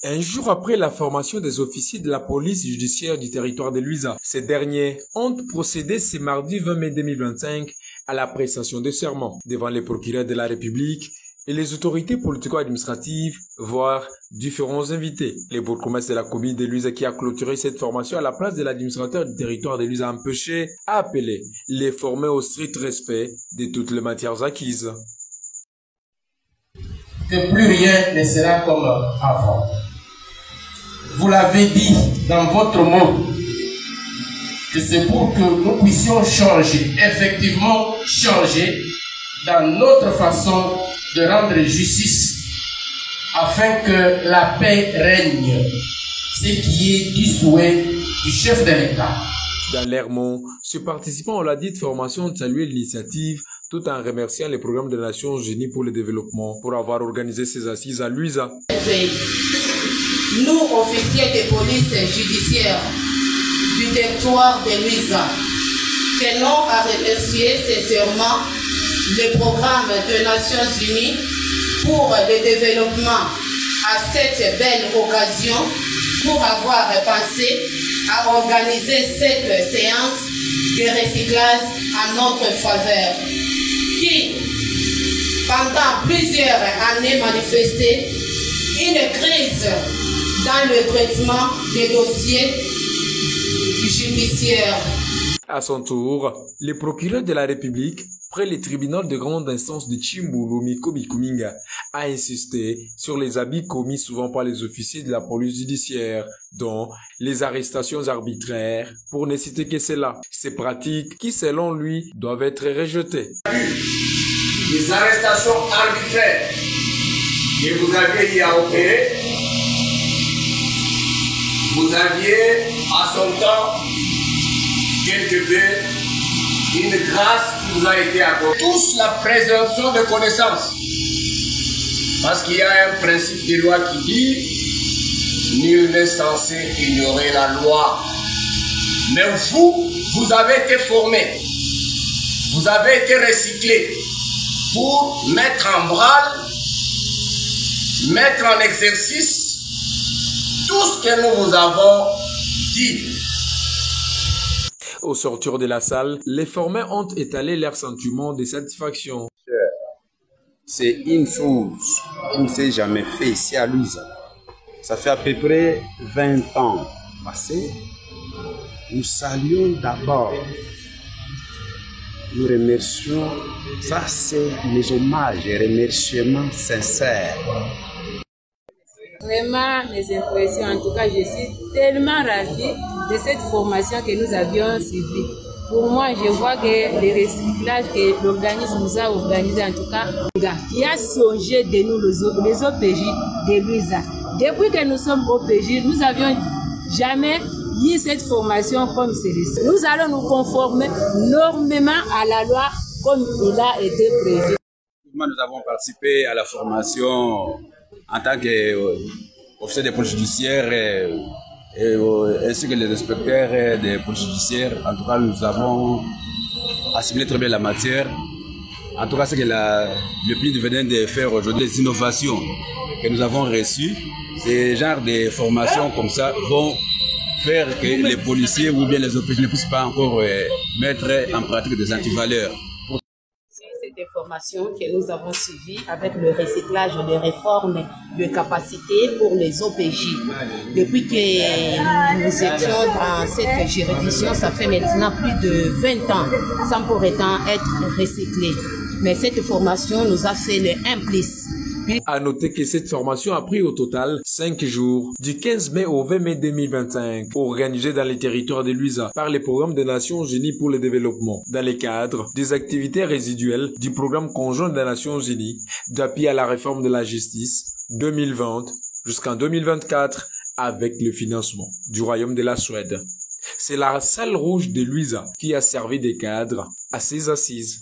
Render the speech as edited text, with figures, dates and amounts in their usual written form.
Un jour après la formation des officiers de la police judiciaire du territoire de Luiza, ces derniers ont procédé ce mardi 20 mai 2025 à la prestation de serment devant les procureurs de la République et les autorités politico-administratives, voire différents invités. Les bourgmestres de la commune de Luiza qui a clôturé cette formation à la place de l'administrateur du territoire de Luiza empêché a appelé les formés au strict respect de toutes les matières acquises. Que plus rien ne sera comme avant. Vous l'avez dit dans votre mot, que c'est pour que nous puissions changer, effectivement changer dans notre façon de rendre justice, afin que la paix règne, ce qui est du souhait du chef de l'État. Dans l'Hermont, ce participant à la dite formation ont salué l'initiative tout en remerciant les programmes des Nations Unies pour le développement pour avoir organisé ces assises à Luiza. Nous, officiers de police judiciaire du territoire de Luiza, tenons à remercier sincèrement le programme des Nations Unies pour le développement à cette belle occasion pour avoir pensé à organiser cette séance de recyclage à notre faveur qui, pendant plusieurs années, manifestait une crise dans le traitement des dossiers judiciaires. À son tour, le procureur de la République, près le tribunal de grande instance de Chimbulu Mikobi Kuminga, a insisté sur les abus commis souvent par les officiers de la police judiciaire, dont les arrestations arbitraires, pour ne citer que cela. Ces pratiques qui, selon lui, doivent être rejetées. Les arrestations arbitraires que vous avez eu à opérer, vous aviez à son temps quelque peu une grâce qui vous a été accordée. Tous la présomption de connaissance. Parce qu'il y a un principe de loi qui dit nul n'est censé ignorer la loi. Mais vous avez été formés, vous avez été recyclés pour mettre en branle, mettre en exercice tout ce que nous vous avons dit. Au sortir de la salle, les formés ont étalé leur sentiment de satisfaction. C'est une chose qui ne s'est jamais fait ici à Luiza. Ça fait à peu près 20 ans passés. Nous saluons d'abord, nous remercions, ça c'est les hommages et remerciements sincères. Vraiment, mes impressions, en tout cas, je suis tellement ravie de cette formation que nous avions suivie. Pour moi, je vois que le recyclage que l'organisme nous a organisé, en tout cas, qui a songé de nous, les OPJ de Luiza. Depuis que nous sommes OPJ, nous n'avions jamais eu cette formation comme celle-ci. Nous allons nous conformer normalement à la loi comme il a été prévu. Nous avons participé à la formation en tant qu'officier de police judiciaire ainsi que les inspecteurs de police judiciaire. En tout cas, nous avons assimilé très bien la matière. En tout cas, ce que le plus venait de faire aujourd'hui, les innovations que nous avons reçues, ces genres de formations comme ça vont faire que les policiers ou bien les OPJ ne puissent pas encore mettre en pratique des antivaleurs. Des formations que nous avons suivies avec le recyclage des réformes de capacité pour les OPJ. Depuis que nous étions dans cette juridiction, ça fait maintenant plus de 20 ans, sans pour autant être recyclés. Mais cette formation nous a fait le 1+. À noter que cette formation a pris au total 5 jours, du 15 mai au 20 mai 2025, organisée dans les territoires de Luiza par le programme des Nations Unies pour le développement, dans le cadre des activités résiduelles du programme conjoint des Nations Unies d'appui à la réforme de la justice 2020 jusqu'en 2024 avec le financement du Royaume de la Suède. C'est la salle rouge de Luiza qui a servi de cadre à ces assises.